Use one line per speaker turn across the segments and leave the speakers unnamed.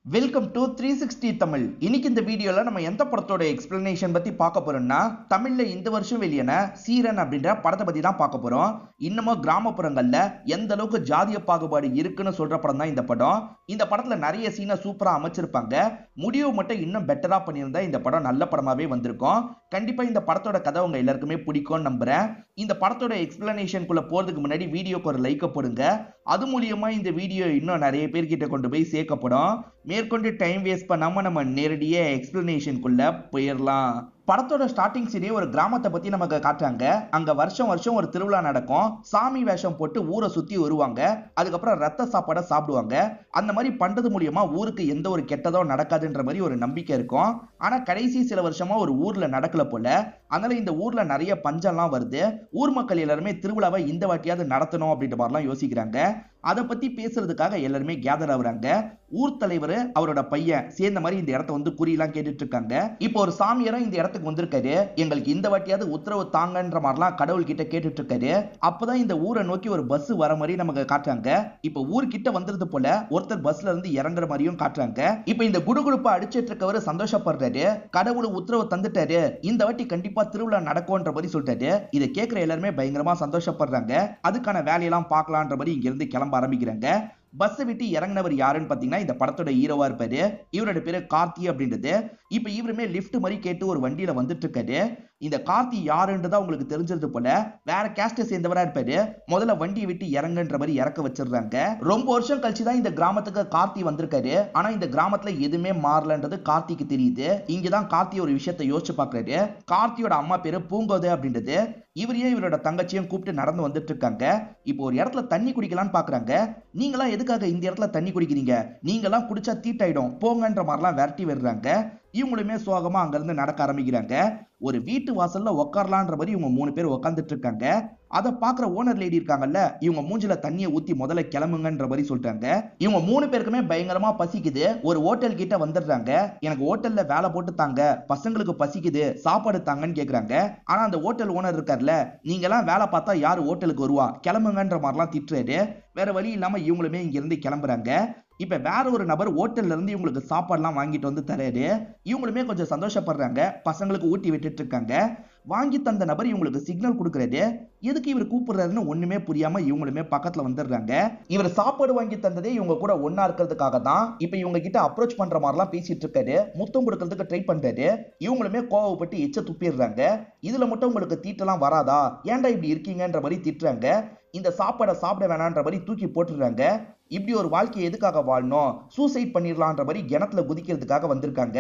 Welcome to 360 Tamil. இன்னைக்கு இந்த வீடியோல நம்ம எந்த படத்தோட எக்ஸ்பிளனேஷன் பத்தி பார்க்க போறோம்னா, தமிழ்ல இந்த வருஷம் வெளியான சீரன் அப்படின்ற படத்தை பத்தி தான் பார்க்க போறோம். இன்னமும் கிராமப்புறங்கள்ல எந்த அளவுக்கு ஜாதிய பாகுபாடு இருக்குன்னு சொல்ற படம் தான் இந்த படம். இந்த படத்துல நிறைய சீனை சூப்பரா அமைச்சிருப்பாங்க. முடிவு மட்டும் இன்னும் பெட்டரா பண்ணியிருந்தா இந்த படம் நல்ல படமாவே வந்திருக்கும். கண்டிப்பா இந்த படத்தோட கதை உங்க எல்லாருக்குமே பிடிக்கும்னு நம்புறேன். இந்த படத்தோட எக்ஸ்பிளனேஷனுக்குள்ள போறதுக்கு முன்னாடி வீடியோக்கு ஒரு லைக் போடுங்க. அது மூலியமா இந்த வீடியோ இன்னும் நிறைய பேர்கிட்ட கொண்டு போய் சேர்க்கப்படும். மேற்கொண்டு டைம் வேஸ்ட் பண்ணாம நம்ம நேரடியா எக்ஸ்பிளனேஷனுக்குள்ள போயிடலாம். படத்தோட ஸ்டார்டிங் சீனே ஒரு கிராமத்தை பத்தி நமக்கு காட்டுறாங்க. அங்க வருஷம் வருஷம் ஒரு திருவிழா நடக்கும். சாமி வேஷம் போட்டு ஊரை சுத்தி வருவாங்க. அதுக்கப்புறம் ரத்த சாப்பாடை சாப்பிடுவாங்க. அந்த மாதிரி பண்றது மூலியமா ஊருக்கு எந்த ஒரு கெட்டதோ நடக்காதுன்ற மாதிரி ஒரு நம்பிக்கை இருக்கும். ஆனா கடைசி சில வருஷமா ஒரு ஊர்ல நடக்கல போல. அதனால இந்த ஊர்ல நிறைய பஞ்சம்லாம் வருது. ஊர் மக்கள் எல்லாருமே திருவிழாவை இந்த வாட்டியாவது நடத்தணும் அப்படின்ற மாதிரிலாம் யோசிக்கிறாங்க. அதை பத்தி பேசுறதுக்காக எல்லாருமே கேதர் ஆகுறாங்க. ஊர் தலைவர் அவரோட பையன் சேர்ந்த மாதிரி இந்த இடத்த வந்து குறியெல்லாம் கேட்டுட்டு இருக்காங்க. இப்போ ஒரு சாமியாரும் இந்த இடத்துக்கு வந்திருக்காரு. எங்களுக்கு இந்த வாட்டியாவது உத்தரவு தாங்கன்ற மாதிரிலாம் கடவுள் கிட்ட கேட்டுட்டு இருக்காரு. அப்பதான் இந்த ஊரை நோக்கி ஒரு பஸ் வர மாதிரி நமக்கு காட்டுறாங்க. இப்போ ஊர்கிட்ட வந்துருது போல ஒருத்தர் பஸ்ல இருந்து இறங்குற மாதிரியும் காட்டுறாங்க. இப்போ இந்த குடுகுடுப்பா அடிச்சிட்டு இருக்கவர் சந்தோஷப்படுறாரு. கடவுள் உத்தரவு தந்துட்டாரு, இந்த வாட்டி கண்டிப்பா திருவிழா நடக்கும்ன்ற மாதிரி சொல்லிட்டாரு. இதை கேட்கிற எல்லாருமே பயங்கரமா சந்தோஷப்படுறாங்க. அதுக்கான வேலையெல்லாம் பார்க்கலான்ற மாதிரி இங்க இருந்து கிளம்ப ஆரம்பிக்கிறாங்க. பஸ் விட்டு இறங்கினவர் யாருன்னு பாத்தீங்கன்னா இந்த படத்தோட ஹீரோவா இருப்பாரு. இவரோட பேரு கார்த்தி அப்படின்றது. இப்ப இவருமே லிஃப்ட் மாதிரி கேட்டு ஒரு வண்டியில வந்துட்டு இருக்காரு. இந்த கார்த்தி யாருன்றதா உங்களுக்கு தெரிஞ்சது போல வேற கேஸ்ட சேர்ந்தவரா இருப்பாரு. முதல்ல வண்டியை விட்டு இறங்குன்ற மாதிரி இறக்க வச்சிடுறாங்க. ரொம்ப வருஷம் கழிச்சு தான் இந்த கிராமத்துக்கு கார்த்தி வந்திருக்காரு. ஆனா இந்த கிராமத்துல எதுவுமே மாறலன்றது கார்த்திக்கு தெரியுது. இங்கதான் கார்த்தி ஒரு விஷயத்தை யோசிச்சு பாக்குறாரு. கார்த்தியோட அம்மா பேரு பூங்கோதை அப்படின்றது. இவரையும் இவரோட தங்கச்சியும் கூப்பிட்டு நடந்து வந்துட்டு இருக்காங்க. இப்போ ஒரு இடத்துல தண்ணி குடிக்கலாம்னு பாக்குறாங்க. நீங்களாம் எதுக்காக இந்த இடத்துல தண்ணி குடிக்கிறீங்க? நீங்களாம் குடிச்சா தீட்டாயிடும் போங்கன்ற மாதிரிலாம் விரட்டி விடுறாங்க. இவங்களுமே சோகமா அங்க இருந்து நடக்க ஆரம்பிக்கிறாங்க. ஒரு வீட்டு வாசல்ல உட்காரலான்ற மாதிரி இவங்க 3 பேர் உட்காந்துட்டு இருக்காங்க. அதை பாக்குற ஓனர் லேடி இருக்காங்கல்ல, இவங்க மூஞ்சில தண்ணியை ஊத்தி முதல்ல கிளம்புங்கன்ற மாதிரி சொல்றாங்க. இவங்க 3 பேருக்குமே பயங்கரமா பசிக்குது. ஒரு ஹோட்டல் கிட்ட வந்துடுறாங்க. எனக்கு ஹோட்டல்ல வேலை போட்டு தாங்க, பசங்களுக்கு பசிக்குது, சாப்பாடு தாங்கன்னு கேக்குறாங்க. ஆனா அந்த ஹோட்டல் ஓனர் இருக்கார்ல, நீங்க எல்லாம் வேலை பார்த்தா யாரு ஹோட்டலுக்கு வருவா, கிளம்புங்கன்ற மாதிரிலாம் திட்டுறாரு. வேற வழி இல்லாம இவங்களுமே இங்க இருந்து கிளம்புறாங்க. இப்ப வேற ஒரு நபர் ஹோட்டல்ல இருந்து இவங்களுக்கு சாப்பாடுலாம் வாங்கிட்டு வந்து தராரு. இவங்களுமே கொஞ்சம் சந்தோஷப்படுறாங்க. பசங்களுக்கு ஊட்டி விட்டுட்டு இருக்காங்க. வாங்கி தந்த நபர் இவங்களுக்கு சிக்னல் கொடுக்கறாரு. எதுக்கு இவர் கூப்பிடுறாருன்னு ஒண்ணுமே புரியாம இவங்களுமே பக்கத்துல வந்துடுறாங்க. இவர் சாப்பாடு வாங்கி தந்ததே இவங்க கூட ஒன்னா இருக்கிறதுக்காக தான். இப்ப இவங்க கிட்ட அப்ரோச் பண்ற மாதிரிலாம் பேசிட்டு இருக்காரு. முத்தம் கொடுக்கறதுக்கு ட்ரை பண்றாரு. இவங்களுமே கோவப்பட்டு எச்ச துப்பிடுறாங்க. இதுல மட்டும் உங்களுக்கு தீட்டெல்லாம் வராதா, ஏன்டா இப்படி இருக்கீங்கன்ற மாதிரி திட்டுறாங்க. இந்த சாப்பாடை சாப்பிட வேணான்ற மாதிரி தூக்கி போட்டுடுறாங்க. இப்படி ஒரு வாழ்க்கையை எதுக்காக வாழணும், சூசைட் பண்ணிடலான்ற மாதிரி கிணத்துல குதிக்கிறதுக்காக வந்திருக்காங்க.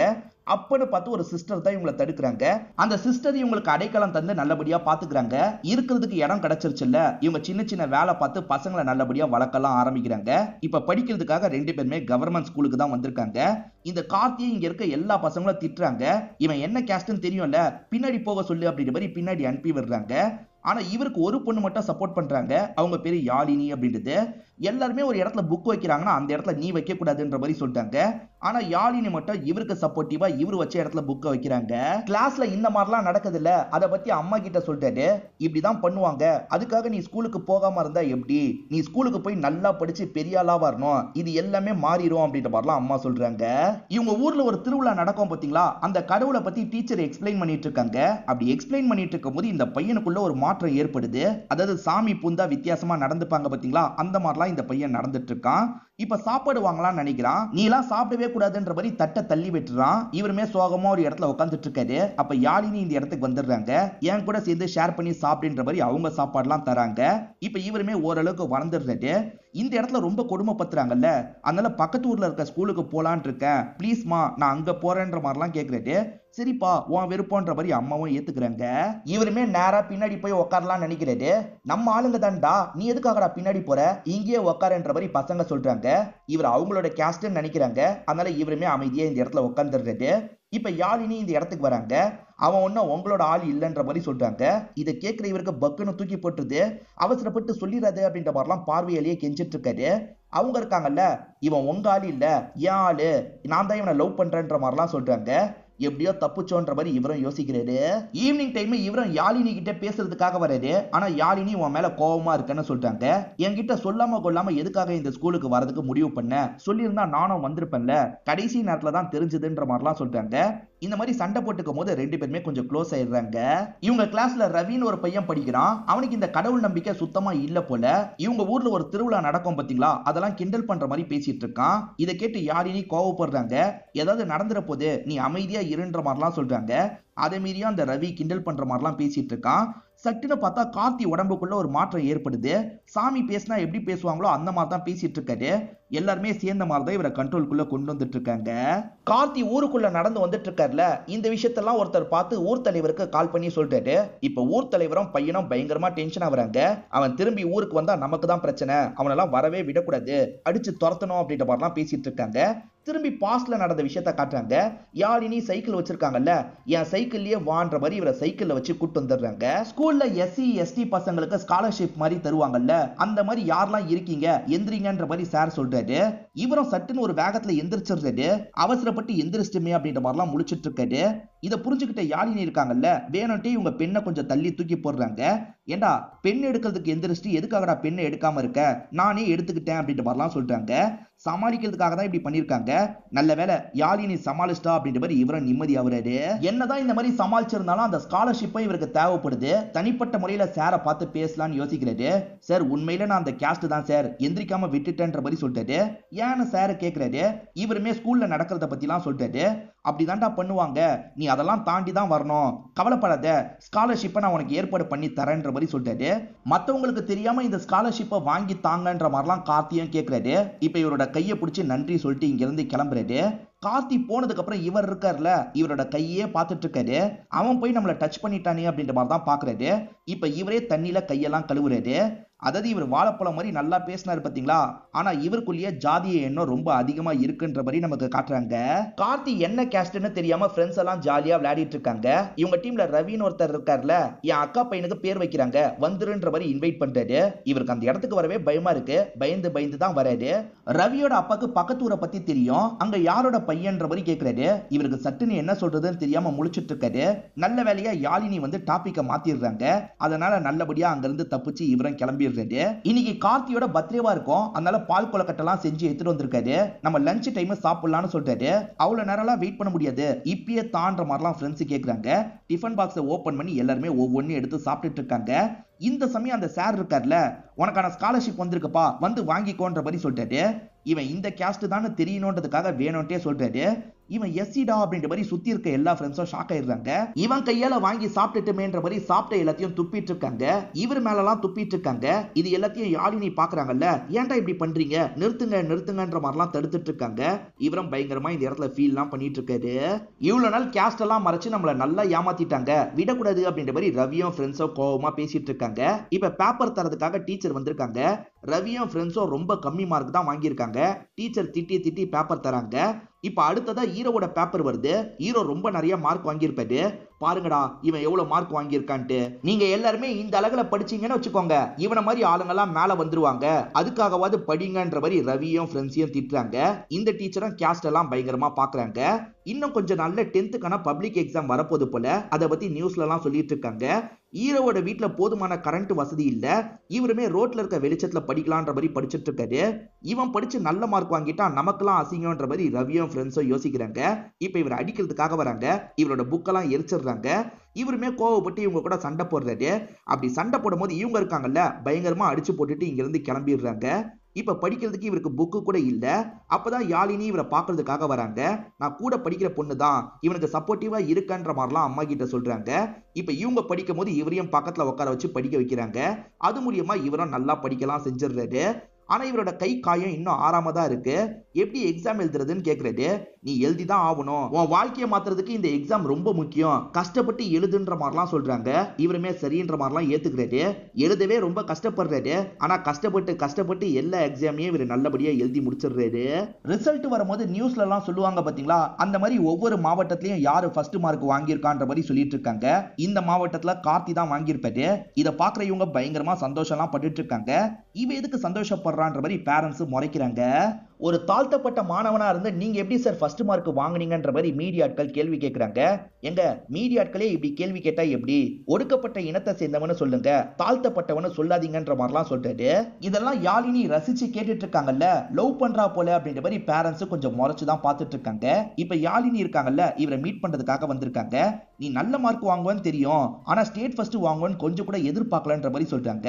அப்பன்னு பார்த்து ஒரு சிஸ்டர் தான் இவங்களை தடுக்கிறாங்க. அந்த சிஸ்டர் இவங்களுக்கு அடைக்கலம் தந்து நல்லபடியா பாத்துக்கிறாங்க. இருக்கிறதுக்கு இடம் கிடைச்சிருச்சுல்ல, இவங்க சின்ன சின்ன வேலை பார்த்து பசங்களை நல்லபடியா வளர்க்கலாம் ஆரம்பிக்கிறாங்க. இப்ப படிக்கிறதுக்காக 2 பேருமே கவர்மெண்ட் ஸ்கூலுக்கு தான் வந்திருக்காங்க. இந்த கார்த்தியை இங்க இருக்க எல்லா பசங்களும் திட்டுறாங்க. இவன் என்ன கேஸ்ட்னு தெரியும்ல, பின்னாடி போக சொல்லு அப்படின்ற மாதிரி பின்னாடி அனுப்பி விடுறாங்க. ஆனா இவருக்கு ஒரு பொண்ணு மட்டும் சப்போர்ட் பண்றாங்க. அவங்க பேரு யாழினி அப்படின்றது. எல்லாருமே ஒரு இடத்துல புக் வைக்கிறாங்கன்னா அந்த இடத்துல நீ வைக்க கூடாதுன்ற மாதிரி சொல்லிட்டாங்க. ஆனா யாழினி மட்டும் இவருக்கு சப்போர்ட்டிவா இவரு வச்ச இடத்துல புக்க வைக்கிறாங்க. கிளாஸ்ல இந்த மாதிரிலாம் நடக்குது இல்ல, அதை பத்தி அம்மா கிட்ட சொல்லிட்டாரு. இப்படிதான் பண்ணுவாங்க, அதுக்காக நீ ஸ்கூலுக்கு போகாம இருந்தா எப்படி, நீ ஸ்கூலுக்கு போய் நல்லா படிச்சு பெரிய ஆளா வரணும், இது எல்லாமே மாறிடும் அப்படின்ற மாதிரிலாம் அம்மா சொல்றாங்க. இவங்க ஊர்ல ஒரு திருவிழா நடக்கும் பாத்தீங்களா, அந்த கடவுளை பத்தி டீச்சர் எக்ஸ்பிளைன் பண்ணிட்டு இருக்காங்க. அப்படி எக்ஸ்பிளைன் பண்ணிட்டு இருக்கும் போது இந்த பையனுக்குள்ள ஒரு மாற்றம் ஏற்படுது. அதாவது சாமி பூந்தா வித்தியாசமா நடந்துப்பாங்க பாத்தீங்களா, அந்த மாதிரிலாம் இந்த பையன் நடந்துட்டு இருக்கான். இப்ப சாப்பாடு வாங்கலாம்னு நினைக்கிறான். நீ எல்லாம் சாப்பிடவே கூடாதுன்ற மாதிரி தட்டை தள்ளி விட்டுறான். இவருமே சோகமா ஒரு இடத்துல உட்காந்துட்டு இருக்காரு. அப்ப யாழினி இந்த இடத்துக்கு வந்துடுறாங்க. என் கூட சேர்ந்து ஷேர் பண்ணி சாப்பிடுன்ற மாதிரி அவங்க சாப்பாடுலாம் தராங்க. இப்ப இவருமே ஓரளவுக்கு வளர்ந்துடுறாரு. இந்த இடத்துல ரொம்ப கொடுமைப்படுத்துறாங்கல்ல, அதனால பக்கத்து ஊர்ல இருக்க ஸ்கூலுக்கு போலான் இருக்கேன், ப்ளீஸ்மா நான் அங்க போறேன்ற மாதிரிலாம் கேக்குறாரு. சரிப்பா உன் விருப்பம்ன்ற மாதிரி அம்மாவும் ஏத்துக்கிறாங்க. இவருமே நேரா பின்னாடி போய் உட்காரலாம் நினைக்கிறாரு. நம்ம ஆளுங்க தான்டா, நீ எதுக்காகடா பின்னாடி போற, இங்கேயே உட்காரன்ற மாதிரி பசங்க சொல்றாங்க. இவர் அவங்களோட கேஸ்ட்னு நினைக்கிறாங்க. அதனால இவருமே அமைதியா இந்த இடத்துல உட்கார்ந்துடுறாரு. இப்ப யாழினி இந்த இடத்துக்கு வராங்க. அவன் ஒன்னும் உங்களோட ஆள் இல்லைன்ற மாதிரி சொல்றாங்க. இதை கேட்கிற இவருக்கு பக்குன்னு தூக்கி போட்டுருது. அவசரப்பட்டு சொல்லிடாது அப்படின்ற மாதிரிலாம் பார்வையாலேயே கெஞ்சிட்டு இருக்காரு. அவங்க இருக்காங்கல்ல, இவன் உங்க ஆள் இல்ல, என் ஆளு, நான் தான் இவனை லவ் பண்றேன்ற மாதிரிலாம் சொல்றாங்க. எப்படியோ தப்புச்சோன்ற மாதிரி இவரும் யோசிக்கிறாரு. ஈவினிங் டைம் இவரும் யாழினி கிட்ட பேசுறதுக்காக வராரு. ஆனா யாழினி உன் மேல கோவமா இருக்குன்னு சொல்றாங்க. என்கிட்ட சொல்லாம கொள்ளாம எதுக்காக இந்த ஸ்கூலுக்கு வரதுக்கு முடிவு பண்ண, சொல்லியிருந்தா நானும் வந்திருப்பேன்ல, கடைசி நேரத்துல தான் தெரிஞ்சதுன்ற மாதிரிலாம் சொல்றாங்க. இந்த மாதிரி சண்டை போட்டுக்கும் போது ரெண்டு பேருமே கொஞ்சம் க்ளோஸ் ஆயிடுறாங்க. இவங்க கிளாஸ்ல ரவின்னு ஒரு பையன் படிக்கிறான். அவனுக்கு இந்த கடவுள் நம்பிக்கை சுத்தமா இல்ல போல. இவங்க ஊர்ல ஒரு திருவிழா நடக்கும் பாத்தீங்களா, அதெல்லாம் கிண்டல் பண்ற மாதிரி பேசிட்டு இருக்கான். இதை கேட்டு யாழினி கோவப்படுறாங்க. ஏதாவது நடந்துற போது நீ அமைதியா இருன்ற மாதிரிலாம் சொல்றாங்க. அதே மீறியும் அந்த ரவி கிண்டல் பண்ற மாதிரிலாம் பேசிட்டு இருக்கான். சட்டுன்னு பார்த்தா கார்த்தி உடம்புக்குள்ள ஒரு மாற்றம் ஏற்படுது. சாமி பேசினா எப்படி பேசுவாங்களோ அந்த மாதிரி தான் பேசிட்டு இருக்காரு. எல்லாருமே சேர்ந்த மாதிரி தான் இவரை கண்ட்ரோலுக்குள்ள கொண்டு வந்துட்டு இருக்காங்க. கார்த்தி ஊருக்குள்ள நடந்து வந்துட்டு இருக்காருல, இந்த விஷயத்தெல்லாம் ஒருத்தர் பார்த்து ஊர் தலைவருக்கு கால் பண்ணி சொல்றாரு. இப்ப ஊர் தலைவரும் பையனும் பயங்கரமா டென்ஷன் ஆகுறாங்க. அவன் திரும்பி ஊருக்கு வந்தா நமக்கு தான் பிரச்சனை, அவனெல்லாம் வரவே விடக்கூடாது, அடிச்சு துரத்தணும் அப்படின்ற மாதிரிலாம் பேசிட்டு இருக்காங்க. திரும்பி பாஸ்ட்ல நடந்த விஷயத்த காட்டுறாங்க. யாழினி சைக்கிள் வச்சிருக்காங்கல்ல, என் சைக்கிள்லயே வான்ற மாதிரி இவரை சைக்கிள்ல வச்சு கூட்டு வந்துடுறாங்க. ஸ்கூல்ல எஸ்சி எஸ்டி பசங்களுக்கு ஸ்காலர்ஷிப் மாதிரி தருவாங்கல்ல, அந்த மாதிரி யாரெல்லாம் இருக்கீங்க எந்திரிங்கன்ற மாதிரி சார் சொல்றாரு. இவரும் சட்டுன்னு ஒரு வேகத்துல எந்திரிச்சிடுறாரு. அவசரப்பட்டு எந்திரிச்சிட்டுமே அப்படின்ற மாதிரிலாம் முழிச்சிட்டு இருக்காரு. இதை புரிஞ்சுக்கிட்ட யாழினி இருக்காங்கல்ல, வேணும்ட்டே இவங்க பெண்ணை கொஞ்சம் தள்ளி தூக்கி போடுறாங்க. ஏண்டா பெண் எடுக்கிறதுக்கு எந்திரிச்சிட்டு எதுக்காகடா பெண்ணை எடுக்காம இருக்க, நானே எடுத்துக்கிட்டேன் அப்படின்ற மாதிரிலாம் சொல்றாங்க. சமாளிக்கிறதுக்காக தான் இப்படி பண்ணிருக்காங்க. நல்ல வேலை யாழினி சமாளிச்சிட்டா அப்படின்ற மாதிரி இவரும் நிம்மதி ஆகுறாரு. என்னதான் இந்த மாதிரி சமாளிச்சிருந்தாலும் அந்த ஸ்காலர்ஷிப்பை இவருக்கு தேவைப்படுது. தனிப்பட்ட முறையில சாரை பார்த்து பேசலாம்னு யோசிக்கிறாரு. சார் உண்மையில நான் அந்த கேஸ்ட் தான் சார், எந்திரிக்காம விட்டுட்டேன்ற மாதிரி சொல்லிட்டாரு. ஏன்னு சார் கேட்கிறாரு. இவருமே ஸ்கூல்ல நடக்கிறத பத்திலாம் சொல்லிட்டாரு. அப்படிதான்டா பண்ணுவாங்க, நீ அதெல்லாம் தாண்டி தான் வரணும், கவலைப்படாத, ஸ்காலர்ஷிப்பை நான் உனக்கு ஏற்பாடு பண்ணி தரேன்ற மாதிரி சொல்லிட்டாரு. மற்றவங்களுக்கு தெரியாம இந்த ஸ்காலர்ஷிப்பை வாங்கி தாங்கன்ற மாதிரிலாம் கார்த்தியும் கேட்கிறாரு. இப்ப இவரோட கையை பிடிச்சி நன்றி சொல்லிட்டு இங்க இருந்து கிளம்புறாரு. கார்த்தி போனதுக்கு அப்புறம் இவர் இருக்காருல, இவரோட கையே பார்த்துட்டு இருக்காரு. அவன் போய் நம்மள டச் பண்ணிட்டானே அப்படின்ற மாதிரி தான் பாக்குறாரு. இப்ப இவரே தண்ணியில கையெல்லாம் கழுவுறாரு. அதாவது இவர் வாழைப்பழம் மாதிரி நல்லா பேசினாரு பாத்தீங்களா, ஆனா இவருக்குள்ளேயே ஜாதிய எண்ணம் ரொம்ப அதிகமா இருக்குன்ற மாதிரி நமக்கு காட்டுறாங்க. கார்த்தி என்ன கேஸ்ட்னு தெரியாம ஃப்ரெண்ட்ஸ் எல்லாம் ஜாலியா விளையாடிட்டு இருக்காங்க. இவங்க டீம்ல ரவின்னு ஒருத்தர் இருக்காருல, என் அக்கா பையனுக்கு பேர் வைக்கிறாங்க, வந்துருன்ற மாதிரி இன்வைட் பண்றாரு. இவருக்கு அந்த இடத்துக்கு வரவே பயமா இருக்கு. பயந்து பயந்து தான் வராரு. ரவியோட அப்பாக்கு பக்கத்து ஊரை பத்தி தெரியும். அங்க யாரோட பையன்ற மாதிரி கேட்கிறாரு. இவருக்கு சட்டுன்னு என்ன சொல்றதுன்னு தெரியாம முழிச்சிட்டு இருக்காரு. நல்ல வேலையா யாழினி வந்து டாபிக்க மாத்திடுறாங்க. அதனால நல்லபடியா அங்க இருந்து தப்பிச்சு இவரும் கிளம்பி. இன்னைக்கு கார்த்தியோட பர்த்டேவா இருக்கும், அதனால பால் கொலக்கட்டெல்லாம் செஞ்சு எடுத்துட்டு வந்திருக்காரு. நம்ம லஞ்ச் டைம் சாப்பிடலாம்னு சொல்றாரு. அவ்வளவு நேரம்லாம் வெயிட் பண்ண முடியாது, இப்பயே தான்ற மாதிரிலாம் ஃப்ரெண்ட்ஸ் கேக்குறாங்க. டிஃபன் பாக்ஸை ஓபன் பண்ணி எல்லாருமே ஒவ்வொன்னு எடுத்து சாப்பிட்டுட்டு இருக்காங்க. இந்த சமயம் அந்த சார் இருக்கார்ல, உனக்கான ஸ்காலர்ஷிப் வந்திருக்குப்பா, வந்து வாங்கிக்கோன்ற மாதிரி சொல்றாரு. இவன் இந்த கேஸ்ட் தான் தெரியணுன்றதுக்காக வேணும்ட்டே சொல்றாரு. இவன் எஸ்சிடா அப்படின்ற மாதிரி சுத்தி இருக்க எல்லா ஃப்ரெண்ட்ஸும் ஷாக் ஆயிடுறாங்க. இவன் கையால வாங்கி சாப்பிட்டுட்டுமேன்ற மாதிரி சாப்பிட்ட எல்லாத்தையும் துப்பிட்டு இருக்காங்க. இவர் மேலலாம் துப்பிட்டு இருக்காங்க. இது எல்லாத்தையும் யாழினி பாக்குறாங்கல்ல, ஏன்டா இப்படி பண்றீங்க, நிறுத்துங்க நிறுத்துங்கன்ற மாதிரிலாம் தடுத்துட்டு இருக்காங்க. இவரும் பயங்கரமா இந்த இடத்துல ஃபீல் எல்லாம் பண்ணிட்டு இருக்காரு. இவ்வளவு நாள் கேஸ்ட் எல்லாம் மறைச்சு நம்மள நல்லா ஏமாத்திட்டாங்க, விடக்கூடாது அப்படின்ற மாதிரி ரவியும் ஃப்ரெண்ட்ஸும் கோவமா பேசிட்டு இருக்காங்க. இப்ப பேப்பர் தரதுக்காக டீச்சர் வந்திருக்காங்க. ரவியும் ஃப்ரெண்ட்ஸும் ரொம்ப கம்மி மார்க் தான் வாங்கியிருக்காங்க. டீச்சர் திட்டி திட்டி பேப்பர் தராங்க. இப்ப அடுத்ததா ஹீரோவோட பேப்பர் வருது. ஹீரோ ரொம்ப நிறைய மார்க் வாங்கியிருப்பாரு. பாருங்கடா இவன் எவ்வளவு மார்க் வாங்கியிருக்கான்ட்டு. நீங்க எல்லாருமே இந்த அழகுல படிச்சீங்கன்னு வச்சுக்கோங்க, இவனை மாதிரி ஆளுங்கெல்லாம் மேல வந்துருவாங்க, அதுக்காகவாது படிங்கன்ற மாதிரி ரவியும் ஃப்ரெண்ட்ஸையும் திட்டுறாங்க. இந்த டீச்சரும் கேஸ்ட் எல்லாம் பயங்கரமா பாக்குறாங்க. இன்னும் கொஞ்சம் நல்ல 10th பப்ளிக் எக்ஸாம் வரப்போது போல, அதை பத்தி நியூஸ்ல எல்லாம் சொல்லிட்டு இருக்காங்க. ஹீரோவோட வீட்டுல போதுமான கரண்ட் வசதி இல்ல. இவருமே ரோட்ல இருக்க வெளிச்சத்துல படிக்கலான்ற மாதிரி படிச்சுட்டு இருக்காரு. இவன் படிச்சு நல்ல மார்க் வாங்கிட்டா நமக்கெல்லாம் அசிங்கன்ற மாதிரி ரவியும் ஃப்ரெண்ட்ஸும் யோசிக்கிறாங்க. இப்ப இவர் அடிக்கிறதுக்காக வராங்க. இவரோட புக்கெல்லாம் எரிச்சிடுறாங்க. இவருமே கோவப்பட்டு இவங்க கூட சண்டை போடுறாரு. அப்படி சண்டை போடும் போது இவங்க இருக்காங்கல்ல, பயங்கரமா அடிச்சு போட்டுட்டு இங்க இருந்து கிளம்பிடுறாங்க. இப்ப படிக்கிறதுக்கு இவருக்கு புக்கு கூட இல்ல. அப்பதான் யாழினி இவரை பாக்குறதுக்காக வராங்க. நான் கூட படிக்கிற பொண்ணு தான், இவனுக்கு சப்போர்ட்டிவா இருக்கன்ற மாதிரிலாம் அம்மா கிட்ட சொல்றாங்க. இப்ப இவங்க படிக்கும் போது இவரையும் பக்கத்துல உட்கார வச்சு படிக்க வைக்கிறாங்க. அது மூலியமா இவரும் நல்லா படிக்கலாம் செஞ்சிடுறாரு. ஆனா இவரோட கை காயம் இன்னும் ஆறாம தான் இருக்கு. எப்படி எக்ஸாம் எழுதுறதுன்னு கேக்குறாரு. நீ எழுதிதான் ஆகணும், உன் வாழ்க்கையை மாத்துறதுக்கு இந்த எக்ஸாம் ரொம்ப முக்கியம், கஷ்டப்பட்டு எழுதுன்ற மாதிரிலாம் சொல்றாங்க. இவருமே சரின்ற மாதிரிலாம் ஏத்துக்கிறாரு. எழுதவே ரொம்ப கஷ்டப்படுறாரு. ஆனா கஷ்டப்பட்டு எல்லா எக்ஸாமையும் இவர் நல்லபடியா எழுதி முடிச்சிடுறாரு. ரிசல்ட் வரும்போது நியூஸ்ல எல்லாம் சொல்லுவாங்க பாத்தீங்களா, அந்த மாதிரி ஒவ்வொரு மாவட்டத்திலயும் யாரு ஃபர்ஸ்ட் மார்க் வாங்கியிருக்கான்ற மாதிரி சொல்லிட்டு இருக்காங்க. இந்த மாவட்டத்துல கார்த்தி தான் வாங்கியிருப்பாரு. இதை பாக்குற இவங்க பயங்கரமா சந்தோஷம் எல்லாம் பட்டுட்டு இருக்காங்க. இவ எதுக்கு சந்தோஷப்படுறான்ற மாதிரி பேரண்ட்ஸ் முறைக்கிறாங்க. ஒரு தாழ்த்தப்பட்ட மாணவனா இருந்து நீங்க எப்படி சார் ஃபர்ஸ்ட் மார்க் வாங்குனீங்கன்ற மாதிரி மீடியாட்கள் கேள்வி கேட்கறாங்க. எங்க மீடியாட்களே இப்படி கேள்வி கேட்டா எப்படி? ஒடுக்கப்பட்ட இனத்தை சேர்ந்தவனு சொல்லுங்க, தாழ்த்தப்பட்டவனு சொல்லாதீங்கன்ற மாதிரிலாம் சொல்றாரு. இதெல்லாம் யாழினி ரசிச்சு கேட்டுட்டு இருக்காங்கல்ல, லவ் பண்றா போல அப்படின்ற மாதிரி பேரண்ட்ஸ் கொஞ்சம் முறைச்சுதான் பார்த்துட்டு இருக்காங்க. இப்ப யாழினி இருக்காங்கல்ல, இவரை மீட் பண்றதுக்காக வந்திருக்காங்க. நீ நல்ல மார்க் வாங்குவேன்னு தெரியும், ஆனா ஸ்டேட் ஃபர்ஸ்ட் வாங்குவேன்னு கொஞ்சம் கூட எதிர்பார்க்கலன்ற மாதிரி சொல்றாங்க.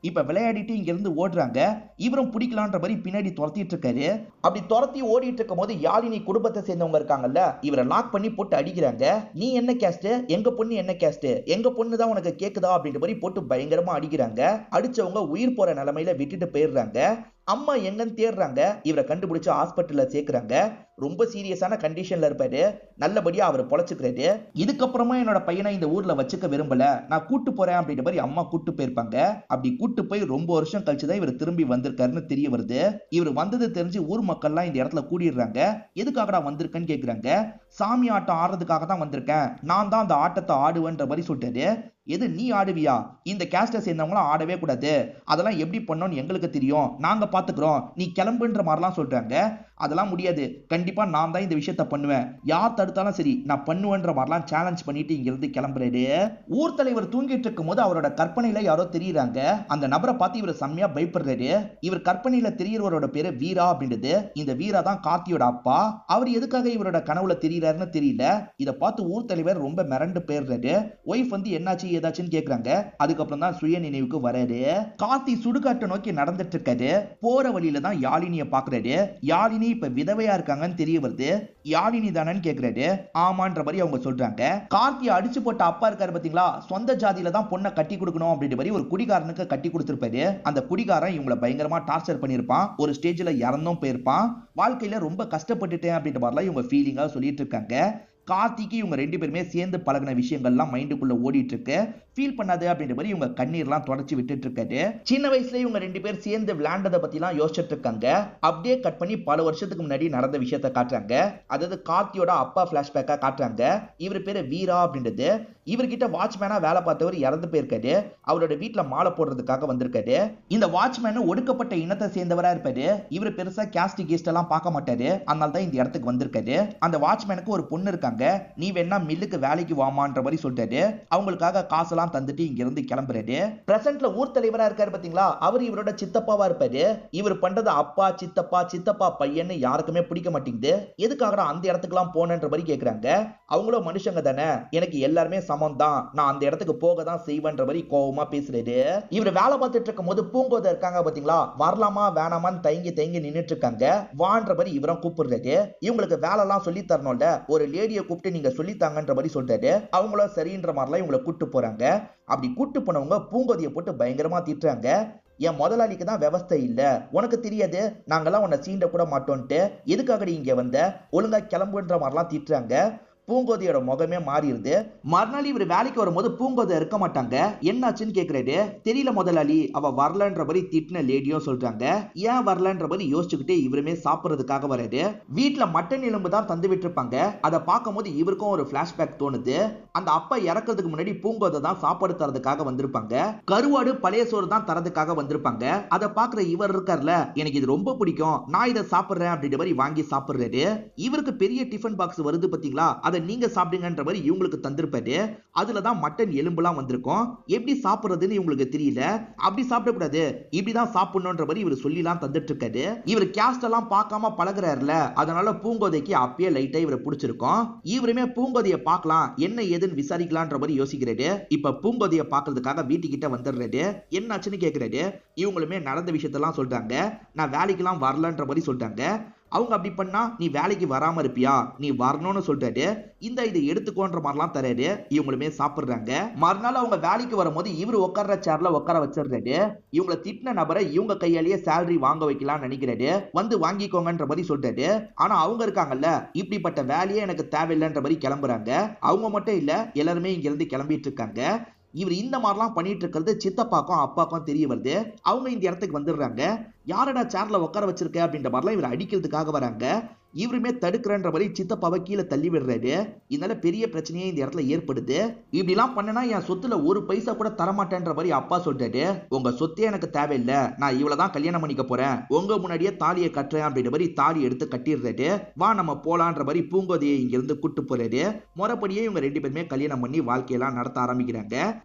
இப்ப விளையாடிட்டு இங்க இருந்து ஓடுறாங்க. இவரும் பிடிக்கலான்ற மாதிரி பின்னாடி துரத்திட்டு இருக்காரு. அப்படி துரத்தி ஓடிட்டு இருக்கும் போது யாழினி குடும்பத்தை சேர்ந்தவங்க இருக்காங்கல்ல, இவரை லாக் பண்ணி போட்டு அடிக்கிறாங்க. நீ என்ன கேஸ்ட், எங்க பொண்ணு என்ன கேஸ்ட், எங்க பொண்ணு தான் உனக்கு கேக்குதா அப்படின்ற மாதிரி போட்டு பயங்கரமா அடிக்கிறாங்க. அடிச்சவங்க உயிர் போற நிலைமையில விட்டுட்டு போயிடுறாங்க. அம்மா எங்கன்னு தேடுறாங்க. இவரை கண்டுபிடிச்சு ஹாஸ்பிட்டல்ல சேர்க்கிறாங்க. ரொம்ப சீரியஸான கண்டிஷன்ல இருப்பாரு. நல்லபடியா அவர் பொழைச்சுக்கிறாரு. இதுக்கப்புறமா என்னோட பையனை இந்த ஊர்ல வச்சுக்க விரும்பல, நான் கூட்டு போறேன் அப்படின்ற மாதிரி அம்மா கூட்டு போயிருப்பாங்க. அப்படி கூட்டு போய் ரொம்ப வருஷம் கழிச்சுதான் இவர் திரும்பி வந்திருக்காருன்னு தெரிய வருது. இவர் வந்தது தெரிஞ்சு ஊர் மக்கள்லாம் இந்த இடத்துல கூடிடுறாங்க. எதுக்காகடா வந்திருக்கேன்னு கேக்குறாங்க. சாமி ஆட்டம் ஆடுறதுக்காக தான் வந்திருக்கேன், நான் தான் அந்த ஆட்டத்தை ஆடுவேன்ற மாதிரி சொல்லிட்டாரு. எது நீ ஆடுவியா? இந்த கேஸ்ட சேர்ந்தவங்களாம் ஆடவே கூடாது, அதெல்லாம் எப்படி பண்ணோம்னு எங்களுக்கு தெரியும், நாங்க பாத்துக்கிறோம், நீ கிளம்புன்ற மாதிரிலாம் சொல்றாங்க. அதெல்லாம் முடியாது, கண்டிப்பா நான் தான் இந்த விஷயத்த பண்ணுவேன், யார் தடுத்தாலும் சரி நான் பண்ணுவேன்ற மாதிரிலாம் சேலஞ்ச் பண்ணிட்டு இங்க இருந்து கிளம்புறாரு. ஊர் தலைவர் தூங்கிட்டு இருக்கும் போது அவரோட கற்பனையில யாரோ தெரியுறாங்க. அந்த நபரை பார்த்து இவர் செம்மையா பயப்படுறாரு. இவர் கற்பனையில தெரியறவரோட பேரு வீரா அப்படின்றது. இந்த வீரா தான் கார்த்தியோட அப்பா. அவர் எதுக்காக இவரோட கனவுல தெரியறாருன்னு தெரியல. இதை பார்த்து ஊர் தலைவர் ரொம்ப மிரண்டு போயிடுறாரு. ஒய்ஃப் வந்து என்னாச்சு ஏதாச்சுன்னு கேக்குறாங்க. அதுக்கப்புறம் தான் சுய நினைவுக்கு வராரு. கார்த்தி சுடுகாட்டை நோக்கி நடந்துட்டு இருக்காரு. போற வழியில தான் யாழினிய பாக்குறாரு. யாழினி இப்ப விதவையா இருக்காங்கன்னு தெரிய வருது. யாழினி தானன்னு கேக்குறாரு. ஆமான்ற மாதிரி அவங்க சொல்றாங்க. கார்த்தியை அடிச்சு போட்ட அப்பா இருக்காரு பாத்தீங்களா, சொந்த ஜாதியில தான் பொண்ணை கட்டி கொடுக்கணும் அப்படின்ற மாதிரி ஒரு குடிகாரனுக்கு கட்டி கொடுத்திருப்பாரு. அந்த குடிகாரன் இவங்களை பயங்கரமா டார்ச்சர் பண்ணிருப்பான். ஒரு ஸ்டேஜ்ல இறந்தும் போயிருப்பான். வாழ்க்கையில ரொம்ப கஷ்டப்பட்டுட்டேன் அப்படின்ற மாதிரிலாம் இவங்க ஃபீலிங்கா சொல்லிட்டு இருக்காங்க. கார்த்திக்கு இவங்க ரெண்டு பேருமே சேர்ந்து பழகின விஷயங்கள்லாம் மைண்டுக்குள்ள ஓடிட்டு இருக்கு. ஃபீல் பண்ணாது அப்படின்ற மாதிரி இவங்க கண்ணீர்லாம் தொடச்சி விட்டுட்டு இருக்காரு. சின்ன வயசுல இவங்க ரெண்டு பேர் சேர்ந்து விளையாண்டதை பத்தி எல்லாம் யோசிச்சுட்டு இருக்காங்க. அப்படியே கட் பண்ணி பல வருஷத்துக்கு முன்னாடி நடந்த விஷயத்த காட்டுறாங்க. அதாவது கார்த்தியோட அப்பா பிளாஷ்பேக்கா காட்டுறாங்க. இவர் பேரு வீரா அப்படின்றது. இவர்கிட்ட வாட்ச்மேனா வேலை பார்த்தவர் இறந்து போயிருக்காரு. அவரோட வீட்டுல மாலை போடுறதுக்காக வந்திருக்காரு. இந்த வாட்ச்மேன் ஒடுக்கப்பட்ட இனத்தை சேர்ந்தவரா இருப்பாரு. இவர் பெருசா கேஸ்ட் கீஸ்ட் எல்லாம் பார்க்க மாட்டாரு. அதனால தான் இந்த இடத்துக்கு வந்திருக்காரு. அந்த வாட்ச்மேனுக்கு ஒரு பொண்ணு இருக்காங்க. நீ வேணா மில்லுக்கு வேலைக்கு வாமான்ற மாதிரி சொல்றாரு. அவங்களுக்காக காசெல்லாம் தந்துட்டு இங்க இருந்து கிளம்புறாரு. பிரசன்ட்ல ஊர் தலைவரா இருக்காரு பாத்தீங்களா, அவர் இவரோட சித்தப்பாவா இருப்பாரு. இவர் பண்றது அப்பா சித்தப்பா சித்தப்பா பையன்னு யாருக்குமே பிடிக்க மாட்டேங்குது. எதுக்காக அந்த இடத்துக்கு எல்லாம் போனன்ற மாதிரி கேக்குறாங்க. அவங்களும் மனுஷங்க தானே, எனக்கு எல்லாருமே சமம் தான், நான் அந்த இடத்துக்கு போக தான் செய்வேன்ற மாதிரி கோவமா பேசுறாரு. இவர் வேலை பார்த்துட்டு இருக்கும் போது பூங்கோதை இருக்காங்க பாத்தீங்களா, வரலாமா வேணாமான்னு தயங்கி தயங்கி நின்னுட்டு இருக்காங்க. வான்ற மாதிரி இவரும் கூப்பிடுறாரு. இவங்களுக்கு வேலை எல்லாம் சொல்லி தரணும்ல, ஒரு லேடியை கூப்பிட்டு நீங்க சொல்லித்தாங்கன்ற மாதிரி சொல்றாரு. அவங்களும் சரின்ற மாதிரிலாம் இவங்களை கூட்டு போறாங்க. அப்படி கூட்டு போனவங்க பூங்கோதியை போட்டு பயங்கரமா திட்டுறாங்க. என் முதலாளிக்கு தான் விவஸ்தை இல்ல, உனக்கு தெரியாது, நாங்கெல்லாம் உன்னை சீண்ட கூட மாட்டோம்ட்டு, எதுக்காக இங்க வந்த, ஒழுங்கா கிளம்புன்ற மாதிரிலாம் திட்டுறாங்க. பூங்கோதையோட முகமே மாறிடுது. மறுநாள் இவர் வேலைக்கு வரும்போது பூங்கோதை இருக்க மாட்டாங்க. என்னாச்சுன்னு கேக்குறாரு. தெரியல முதலாளி, அவ வரலன்ற மாதிரி திட்டின லேடியும் சொல்றாங்க. ஏன் வரலன்ற மாதிரி யோசிச்சுக்கிட்டே இவருமே சாப்பிடுறதுக்காக வராரு. வீட்டுல மட்டன் எலும்பு தான் தந்து விட்டுருப்பாங்க. அதை பார்க்கும் போது இவருக்கும் ஒரு பிளாஷ்பேக் தோணுது. அந்த அப்பா இறக்கிறதுக்கு முன்னாடி பூங்கோதை தான் சாப்பாடு தரதுக்காக வந்திருப்பாங்க. கருவாடு பழைய சோறு தான் தரதுக்காக வந்திருப்பாங்க. அதை பாக்குற இவர் இருக்கார்ல, எனக்கு இது ரொம்ப பிடிக்கும், நான் இதை சாப்பிடுறேன் அப்படின்ற மாதிரி வாங்கி சாப்பிடுறாரு. இவருக்கு பெரிய டிஃபன் பாக்ஸ் வருது பாத்தீங்களா, அதை நீங்க சாப்பிடுங்கன்ற மாதிரி இவங்களுக்கு தந்திருப்பாரு. அதுலதான் மட்டன் எலும்புலாம் வந்திருக்கும். எப்படி சாப்பிடுறதுன்னு இவங்களுக்கு தெரியல. அப்படி சாப்பிடக்கூடாது, இப்படிதான் சாப்பிடணும்ன்ற மாதிரி இவர் சொல்லிலாம் தந்துட்டு இருக்காரு. இவர் கேஸ்ட் எல்லாம் பார்க்காம பழகுறாருல, அதனால பூங்கோதைக்கு அப்பயே லைட்டா இவரை பிடிச்சிருக்கும். இவருமே பூங்கோதையை பார்க்கலாம், என்ன ஏதுன்னு விசாரிக்கலான்ற மாதிரி யோசிக்கிறாரு. இப்ப பூங்கோதையை பார்க்கறதுக்காக வீட்டுக்கிட்ட வந்துடுறாரு. என்னாச்சுன்னு கேட்கிறாரு. இவங்களுமே நடந்த விஷயத்தெல்லாம் சொல்றாங்க. நான் வேலைக்கெல்லாம் வரலன்ற மாதிரி சொல்றாங்க. அவங்க அப்படி பண்ணா நீ வேலைக்கு வராம இருப்பியா, நீ வரணும்னு சொல்றாரு. இந்த இதை எடுத்துக்கோன்ற மாதிரிலாம் தராரு. இவங்களுமே சாப்பிடுறாங்க. மறுநாள் அவங்க வேலைக்கு வரும்போது இவர் உட்கார்ற சேர்ல உட்கார வச்சிடுறாரு. இவங்களை திட்டின நபரை இவங்க கையாலேயே சேலரி வாங்க வைக்கலாம்னு நினைக்கிறாரு. வந்து வாங்கிக்கோங்கன்ற மாதிரி சொல்றாரு. ஆனா அவங்க இருக்காங்கல்ல, இப்படிப்பட்ட வேலையே எனக்கு தேவையில்லைன்ற மாதிரி கிளம்புறாங்க. அவங்க மட்டும் இல்ல, எல்லாருமே இங்க இருந்து கிளம்பிட்டு இருக்காங்க. இவர் இந்த மாதிரிலாம் பண்ணிட்டு இருக்கிறது சித்தப்பாக்கும் அப்பாக்கும் தெரிய வருது. அவங்க இந்த இடத்துக்கு வந்துடுறாங்க. யாரடா சேர்ல உட்கார வச்சிருக்க அப்படின்ற மாதிரிலாம் இவர் அடிக்கிறதுக்காக வராங்க. இவருமே தடுக்கிறன்ற மாதிரி சித்தப்பாவை கீழே தள்ளி விடுறாரு. இதனால பெரிய பிரச்சனையே இந்த இடத்துல ஏற்படுது. இப்படி எல்லாம் பண்ணனா என் சொத்துல ஒரு பைசா கூட தரமாட்டேன்ற மாதிரி அப்பா சொல்றாரு. உங்க சொத்தே எனக்கு தேவையில்லை, நான் இவ்வளவுதான் கல்யாணம் பண்ணிக்க போறேன், உங்க முன்னாடியே தாலியை கட்டுறேன் அப்படின்ற மாதிரி தாலி எடுத்து கட்டிடுறாரு. வா நம்ம போலான்ற மாதிரி பூங்கோதையை இங்க இருந்து கூட்டு போறாரு. முறைப்படியே இவங்க ரெண்டு பேருமே கல்யாணம் பண்ணி வாழ்க்கையெல்லாம் நடத்த ஆரம்பிக்கிறாங்க.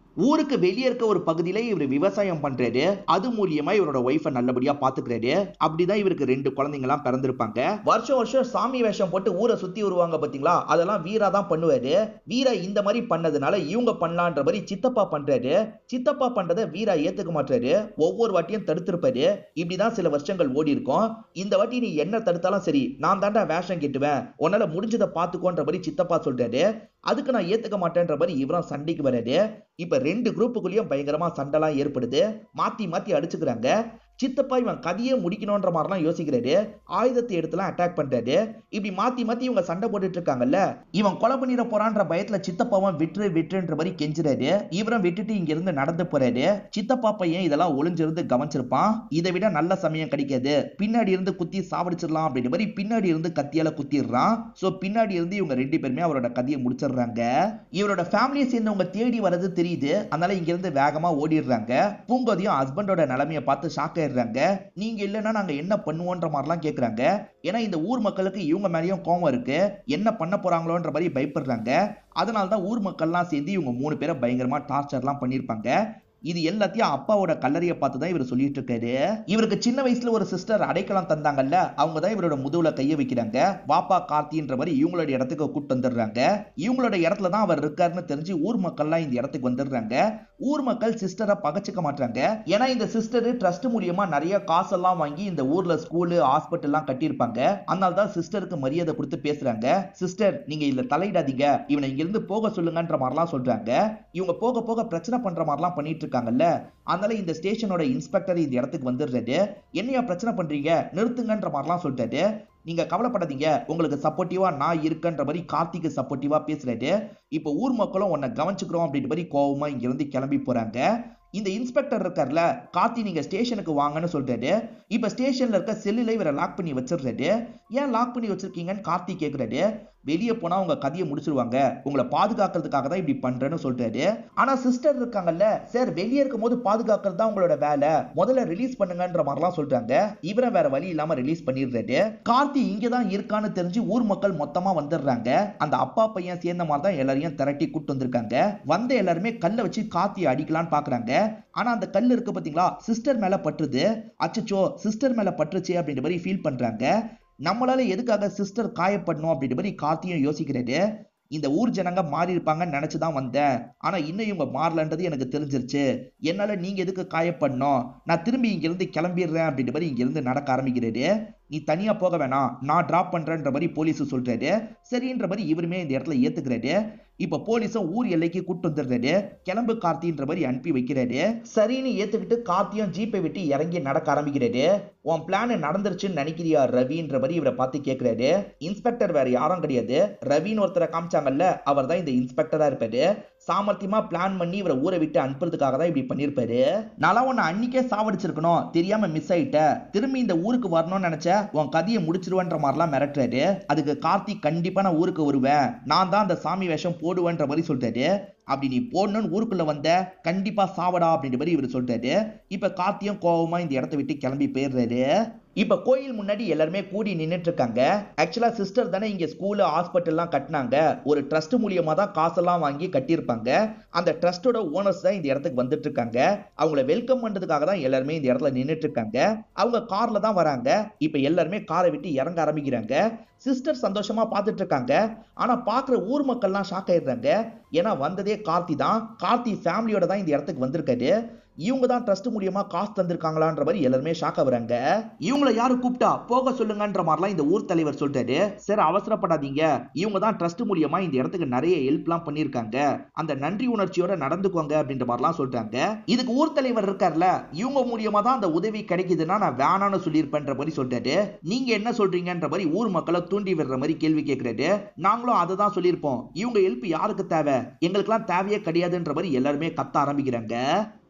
ஊருக்கு வெளியே இருக்க ஒரு பகுதியில இவர் விவசாயம் பண்றாரு. அது மூலியமா இவரோட ஒய்ஃபை நல்லபடியா பாத்துக்கிறாரு. அப்படிதான் இவருக்கு 2 குழந்தைங்க எல்லாம் பிறந்திருப்பாங்க. வருஷம் வருஷம் சாமி வேஷம் போட்டு ஊரை சுத்தி வருவாங்க பாத்தீங்களா, அதெல்லாம் வீரா தான் பண்ணுவாரு. வீரா இந்த மாதிரி பண்ணதுனால இவங்க பண்ணலான்ற மாதிரி சித்தப்பா பண்றாரு. சித்தப்பா பண்றதை வீரா ஏத்துக்க மாட்டாரு. ஒவ்வொரு வாட்டியும் தடுத்திருப்பாரு. இப்படிதான் சில வருஷங்கள் ஓடி இருக்கும். இந்த வாட்டி நீ என்ன தடுத்தாலும் சரி, நான் தாண்டா வேஷம் கெட்டுவேன், உன்னால முடிஞ்சதை பாத்துக்கோன்ற மாதிரி சித்தப்பா சொல்றாரு. அதுக்கு நான் ஏத்துக்க மாட்டேன்ற மாதிரி இவரும் சண்டைக்கு வராரு. இப்ப 2 குரூப்புக்குள்ளேயும் பயங்கரமா சண்டைலாம் ஏற்படுது. மாத்தி மாத்தி அடிச்சுக்கிறாங்க. சித்தப்பா இவன் கதையே முடிக்கணும்ன்ற மாதிரிலாம் யோசிக்கிறாரு. ஆயுதத்தை எடுத்துலாம் அட்டாக் பண்றாரு. இப்படி மாத்தி மாத்தி இவங்க சண்டை போட்டுட்டு இருக்காங்கல்ல, இவன் கொலை பண்ணிட போறான்ற பயத்துல சித்தப்பாவும் விட்டுன்ற மாதிரி கெஞ்சுறாரு. இவரும் விட்டுட்டு இங்க இருந்து நடந்து போறாரு. சித்தப்பா பையன் இதெல்லாம் ஒளிஞ்சிருந்து கவனிச்சிருப்பான். இதை விட நல்ல சமயம் கிடைக்காது, பின்னாடி இருந்து குத்தி சாவடிச்சிடலாம் அப்படின்ற மாதிரி பின்னாடி இருந்து கத்தியால குத்திடுறான். சோ பின்னாடி இருந்து இவங்க 2 பேருமே அவரோட கதையை முடிச்சிடுறாங்க. இவரோட ஃபேமிலியை சேர்ந்தவங்க தேடி வரது தெரியுது. அதனால இங்க இருந்து வேகமா ஓடிடுறாங்க. பூங்கோதையும் ஹஸ்பண்டோட நிலைமையை பார்த்து ஷாக் ஆயிடுறாங்க. நீங்க இல்லைன்னா நாங்க என்ன பண்ணுவோன்ற மாதிரிலாம் கேட்கறாங்க. ஏன்னா இந்த ஊர் மக்களுக்கு இவங்க மேலேயும் கோவம் இருக்கு. என்ன பண்ண போறாங்களோன்ற மாதிரி பயப்படுறாங்க. அதனால தான் ஊர் மக்கள்லாம் சேர்ந்து இவங்க 3 பேரை பயங்கரமா டார்ச்சர்லாம் பண்ணியிருப்பாங்க. இது எல்லாத்தையும் அப்பாவோட கல்லறையை பார்த்து தான் இவர் சொல்லிட்டு இருக்காரு. இவருக்கு சின்ன வயசுல ஒரு சிஸ்டர் அடைக்கலம் தந்தாங்கல்ல, அவங்க தான் இவரோட முதுகுல கைய வைக்கிறாங்க. வாப்பா கார்த்தின்ற மாதிரி இவங்களோட இடத்துக்கு கூட்டு வந்துடுறாங்க. இவங்களோட இடத்துல தான் அவர் இருக்காருன்னு தெரிஞ்சு ஊர் மக்கள்லாம் இந்த இடத்துக்கு வந்துடுறாங்க. ஊர் மக்கள் சிஸ்டரை பகச்சிக்க மாட்டாங்க. ஏன்னா இந்த சிஸ்டர் ட்ரஸ்ட் மூலியமா நிறைய காசெல்லாம் வாங்கி இந்த ஊர்ல ஸ்கூலு ஹாஸ்பிட்டல் எல்லாம் கட்டியிருப்பாங்க. அதனால தான் சிஸ்டருக்கு மரியாதை கொடுத்து பேசுறாங்க. சிஸ்டர் நீங்க இதுல தலையிடாதீங்க, இவனை இங்க இருந்து போக சொல்லுங்கன்ற மாதிரிலாம் சொல்றாங்க. இவங்க போக போக பிரச்சனை பண்ற மாதிரிலாம் பண்ணிட்டு இருக்காங்கல்ல, அதனால இந்த ஸ்டேஷனோட இன்ஸ்பெக்டர் இந்த இடத்துக்கு வந்துடுறாரு. என்னையா பிரச்சனை பண்றீங்க, நிறுத்துங்கன்ற மாதிரிலாம் சொல்றாரு. நீங்க கவலைப்படாதீங்க, உங்களுக்கு சப்போர்ட்டிவா நான் இருக்கன்ற மாதிரி கார்த்திக்கு சப்போர்ட்டிவா பேசுறாரு. இப்ப ஊர் மக்களும் உன்னை கவனிச்சுக்கிறோம் அப்படின்ற மாதிரி கோவமா இங்க இருந்து கிளம்பி போறாங்க. இந்த இன்ஸ்பெக்டர் இருக்கார்ல, கார்த்தி நீங்க ஸ்டேஷனுக்கு வாங்கன்னு சொல்றாரு. இப்ப ஸ்டேஷன்ல இருக்க செல்லுல இவரை லாக் பண்ணி வச்சிடுறாரு. ஏன் லாக் பண்ணி வச்சிருக்கீங்கன்னு கார்த்தி கேக்குறாரு. வெளியே போனா உங்க கதையை முடிச்சிருவாங்க, உங்களை பாதுகாக்கிறதுக்காக தான் இப்படி பண்றேன்னு சொல்றாரு. ஆனா சிஸ்டர் இருக்காங்கல்ல, சார் வெளியே இருக்கும் போது பாதுகாக்கிறது தான் உங்களோட வேலை, முதல்ல ரிலீஸ் பண்ணுங்கன்ற மாதிரிலாம் சொல்றாங்க. இவரை வேற வழி இல்லாம ரிலீஸ் பண்ணிடுறாரு. கார்த்தி இங்கதான் இருக்கான்னு தெரிஞ்சு ஊர் மக்கள் மொத்தமா வந்துடுறாங்க. அந்த அப்பா பையன் சேர்ந்த மாதிரி தான் எல்லாரையும் திரட்டி கூட்டு வந்திருக்காங்க. வந்த எல்லாருமே கல்லை வச்சு கார்த்தியை அடிக்கலான்னு பாக்குறாங்க. ஆனா அந்த கல் இருக்கு பாத்தீங்களா, சிஸ்டர் மேல பட்டுருது. அச்சச்சோ சிஸ்டர் மேல பட்டுருச்சு அப்படின்ற மாதிரி ஃபீல் பண்றாங்க. நம்மளால எதுக்காக சிஸ்டர் காயப்படணும் அப்படின்ற மாதிரி கார்த்தியும் யோசிக்கிறாரு. இந்த ஊர் ஜனங்க மாறி இருப்பாங்கன்னு நினைச்சுதான் வந்தேன், ஆனா இன்னும் இவங்க மாறலன்றது எனக்கு தெரிஞ்சிருச்சு. என்னால நீங்க எதுக்கு காயப்படணும், நான் திரும்பி இங்க இருந்து கிளம்பிடுறேன் அப்படின்ற மாதிரி இங்க இருந்து நடக்க ஆரம்பிக்கிறாரு. நீ தனியா போக வேணாம், நான் டிராப் பண்றேன்ற மாதிரி போலீஸ் சொல்றாரு. சரின்ற மாதிரி இவருமே இந்த இடத்துல ஏத்துக்கிறாரு. இப்ப போலீஸும் ஊர் எல்லைக்கு கூட்டு வந்துடுறாரு. கிளம்பு கார்த்தின்ற மாதிரி அனுப்பி வைக்கிறாரு. சரின்னு ஏத்துக்கிட்டு கார்த்தியும் ஜீப்பை விட்டு இறங்கி நடக்க ஆரம்பிக்கிறாரு. உன் பிளான் நடந்துருச்சுன்னு நினைக்கிறியா ரவின்ற மாதிரி இவரை பார்த்து கேட்கிறாரு. இன்ஸ்பெக்டர் வேற யாரும் கிடையாது, ரவின்னு ஒருத்தரை காமிச்சாங்கல்ல, அவர் தான் இந்த இன்ஸ்பெக்டரா இருப்பாரு. சாமர்த்தியமா பிளான் பண்ணி இவரை ஊரை விட்டு அனுப்புறதுக்காக தான் இப்படி பண்ணிருப்பாரு. நான் உன்னை அன்னைக்கே சாவடிச்சிருக்கணும், தெரியாம மிஸ் ஆயிட்ட, திரும்பி இந்த ஊருக்கு வரணும்னு நினைச்ச, உன் கதையை முடிச்சிருவேன்ற மாதிரிலாம் மிரட்டுறாரு. அதுக்கு கார்த்திக் கண்டிப்பா நான் ஊருக்கு வருவேன், நான் தான் அந்த சாமி வேஷம் போடுவேன்ற மாதிரி சொல்றாரு. அப்படி நீ போடணும்னு ஊருக்குள்ள வந்த, கண்டிப்பா சாவடா அப்படின்ற மாதிரி இவர் சொல்றாரு. இப்ப கார்த்தியும் கோவமா இந்த இடத்தை விட்டு கிளம்பி போயிடுறாரு. இப்ப கோயில் முன்னாடி எல்லாருமே கூடி நின்னுட்டு இருக்காங்க. ஆக்சுவலா சிஸ்டர் தானே இங்க ஸ்கூலு ஹாஸ்பிட்டல்லாம் கட்டினாங்க. ஒரு ட்ரஸ்ட் மூலியமா தான் காசெல்லாம் வாங்கி கட்டியிருப்பாங்க. அந்த ட்ரஸ்டோட ஓனர்ஸ் தான் இந்த இடத்துக்கு வந்துட்டு இருக்காங்க. அவங்கள வெல்கம் பண்றதுக்காக தான் எல்லாருமே இந்த இடத்துல நின்னுட்டு இருக்காங்க. அவங்க கார்ல தான் வராங்க. இப்ப எல்லாருமே காரை விட்டு இறங்க ஆரம்பிக்கிறாங்க. சிஸ்டர் சந்தோஷமா பார்த்துட்டு இருக்காங்க. ஆனா பாக்குற ஊர் மக்கள்லாம் ஷாக் ஆயிடுறாங்க. ஏன்னா வந்ததே கார்த்தி தான். கார்த்தி ஃபேமிலியோட தான் இந்த இடத்துக்கு வந்திருக்காரு. இவங்க தான் ட்ரஸ்ட் மூலியமா காசு தந்திருக்காங்களான்ற மாதிரி எல்லாருமே ஷாக் ஆகுறாங்க. இவங்கள யாரு கூப்பிட்டா போக சொல்லுங்கன்ற மாதிரிலாம் இந்த ஊர் தலைவர் சொல்றாரு. சரி அவசரப்படாதீங்க, இவங்க தான் ட்ரஸ்ட் மூலியமா இந்த இடத்துக்கு நிறைய ஹெல்ப்லாம் பண்ணிருக்காங்க, அந்த நன்றி உணர்ச்சியோட நடந்துக்கோங்க அப்படின்ற மாதிரிலாம் சொல்றாங்க. இதுக்கு ஊர் தலைவர் இருக்கார்ல, இவங்க மூலியமா தான் அந்த உதவி கிடைக்குதுன்னா நான் வேணான்னு சொல்லியிருப்பேன்ற மாதிரி சொல்றாரு. நீங்க என்ன சொல்றீங்கன்ற மாதிரி ஊர் மக்களை தூண்டி விடுற மாதிரி கேள்வி கேட்கிறாரு. நாங்களும் அதை தான் சொல்லியிருப்போம், இவங்க ஹெல்ப் யாருக்கு தேவை, எங்களுக்கெல்லாம் தேவையே கிடையாதுன்ற மாதிரி எல்லாருமே கத்த ஆரம்பிக்கிறாங்க.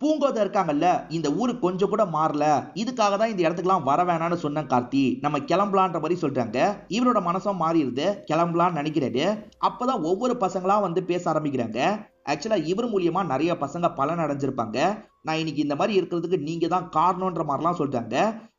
பூங்கோதை இருக்காங்கல்ல, இந்த ஊரு கொஞ்சம் கூட மாறல, இதுக்காக தான் இந்த இடத்துக்குலாம் வர வேணாம்னு சொன்ன கார்த்தி, நம்ம கிளம்பலான்ற மாதிரி சொல்றாங்க. இவரோட மனசும் மாறிடுது, கிளம்பலாம்னு நினைக்கிறாரு. அப்பதான் ஒவ்வொரு பசங்களா வந்து பேச ஆரம்பிக்கிறாங்க. ஆக்சுவலா இவர் மூலியமா நிறைய பசங்க பலன் அடைஞ்சிருப்பாங்க. நான் இன்னைக்கு இந்த மாதிரி இருக்கிறதுக்கு நீங்க தான் காரணம்ன்ற மாதிரிலாம் சொல்றாங்க.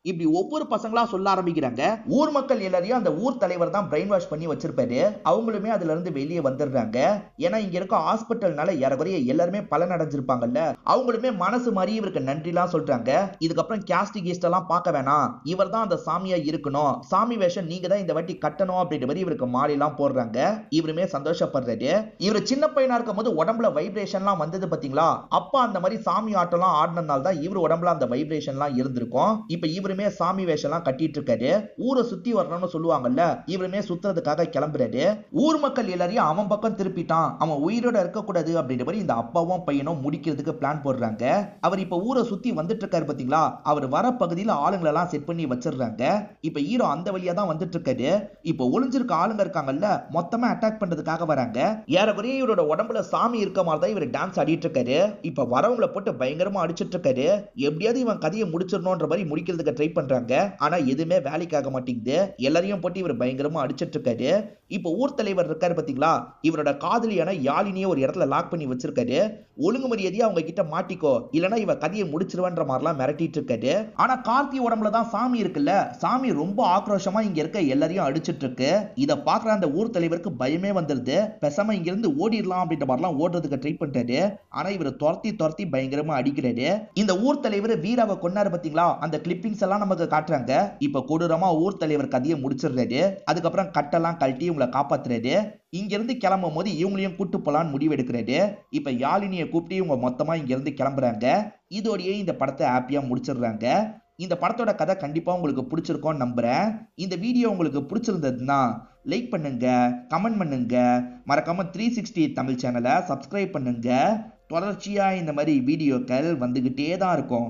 இப்படி ஒவ்வொரு பசங்களா சொல்ல ஆரம்பிக்கிறாங்க. ஊர் மக்கள் எல்லாரையும் அந்த ஊர் தலைவர் தான் பிரெயின் வாஷ் பண்ணி வச்சிருப்பாரு. அவங்களுமே அதுல இருந்து வெளியே வந்துடுறாங்க. ஏன்னா இங்க இருக்க ஹாஸ்பிட்டல்னால ஏறக்குறைய எல்லாருமே பலன் அடைஞ்சிருப்பாங்கல்ல, அவங்களுமே மனசு மாதிரி இவருக்கு நன்றிலாம் சொல்றாங்க. இதுக்கப்புறம் கேஸ்ட் கீஸ்ட் எல்லாம் பார்க்க வேணாம், இவர் தான் அந்த சாமியா இருக்கணும், சாமி வேஷம் நீங்க தான் இந்த வாட்டி கட்டணும் அப்படின்ற மாதிரி இவருக்கு மாலை எல்லாம் போடுறாங்க. இவருமே சந்தோஷப்படுறாரு. இவர் சின்ன பையனா இருக்கும் போது உடம்புல வைப்ரேஷன்லாம் வந்தது பாத்தீங்களா, அப்பா அந்த மாதிரி சாமி ஆட்டம்லாம் ஆடினதால தான் இவர் உடம்புல அந்த வைப்ரேஷன்லாம் இருந்திருக்கும். இப்ப இவருமே சாமி வேஷம்லாம் கட்டிட்டு இருக்காரு. ஊரை சுத்தி வரணும்னு சொல்லுவாங்கல்ல, இவருமே சுத்துறதுக்காக கிளம்புறாரு. ஊர் மக்கள் எல்லாரையும் அவன் பக்கம் திருப்பிட்டான், அவன் உயிரோட இருக்க கூடாது அப்படின்ற மாதிரி இந்த அப்பாவும் பையனும் முடிக்கிறதுக்கு பிளான் போடுறாங்க. அவர் இப்ப ஊரை சுத்தி வந்துட்டு இருக்காரு பாத்தீங்களா, அவர் வர பகுதியில ஆளுங்களை எல்லாம் செட் பண்ணி வச்சிடுறாங்க. இப்ப ஹீரோ அந்த வழியா தான் வந்துட்டு இருக்காரு. இப்ப ஒளிஞ்சிருக்க ஆளுங்க இருக்காங்கல்ல, மொத்தமா அட்டாக் பண்றதுக்காக வராங்க. ஏறக்குறைய இவரோட உடம்புல சாமி இருக்க மாதிரி தான் இவர் டான்ஸ் ஆடிட்டு இருக்காரு. இப்ப வரவங்களை போட்டு பயங்கரமா அடிச்சிட்டு இருக்காரு. எப்படியாவது இவன் கதையை முடிச்சிடணும்ன்ற மாதிரி முடிக்கிறதுக்கு ட்ரை பண்றாங்க. ஆனா எதுவுமே வேலைக்காக மாட்டேங்குது. எல்லாரையும் போட்டு இவர் பயங்கரமா அடிச்சிட்டு இருக்காரு. இப்ப ஊர் தலைவர் இருக்காரு பாத்தீங்களா, இவரோட காதலியான யாழினியை ஒரு இடத்துல லாக் பண்ணி வச்சிருக்காரு. ஒழுங்கு மரியாதையா அவங்க கிட்ட மாட்டிக்கோ, இல்லனா இவ கதையை முடிச்சிருவன்ற மாதிரிலாம் மிரட்டிட்டு இருக்காரு. ஆனா கார்த்தி உடம்புல தான் சாமி இருக்குல்ல, சாமி ரொம்ப ஆக்ரோஷமா இங்க இருக்க எல்லாரையும் அடிச்சிட்டு இருக்கு. இத பாக்குற அந்த ஊர் தலைவருக்கு பயமே வந்துருது. பேசாம இங்க இருந்து ஓடிடலாம் அப்படின்ற மாதிரிலாம் ஓடுறதுக்கு ட்ரை பண்றாரு. ஆனா இவர் துரத்தி துரத்தி பயங்கரமா அடிக்கிறாரு. இந்த ஊர் தலைவர் வீராவை கொன்னாரு பாத்தீங்களா, அந்த கிளிப்பிங்ஸ் எல்லாம் நமக்கு காட்டுறாங்க. இப்ப கொடூரமா ஊர் தலைவர் கதையை முடிச்சிடுறாரு. அதுக்கப்புறம் கட்டெல்லாம் கழட்டி இவங்களை காப்பாத்துறாரு. இங்க இருந்து கிளம்பும் போது இவங்களையும் கூட்டு போலான்னு முடிவு எடுக்கிறாரு. இப்ப யாழினியை கூப்பிட்டு இவங்க மொத்தமா இங்க இருந்து கிளம்புறாங்க. இதோடயே இந்த படத்தை ஹாப்பியா முடிச்சிடுறாங்க. இந்த படத்தோட கதை கண்டிப்பா உங்களுக்கு பிடிச்சிருக்கும்னு நம்புறேன். இந்த வீடியோ உங்களுக்கு பிடிச்சிருந்ததுன்னா லைக் பண்ணுங்க, கமெண்ட் பண்ணுங்க, மறக்காம 360 தமிழ் சேனலை சப்ஸ்கிரைப் பண்ணுங்க. தொடர்ச்சியா இந்த மாதிரி வீடியோக்கள் வந்துகிட்டே தான் இருக்கும்.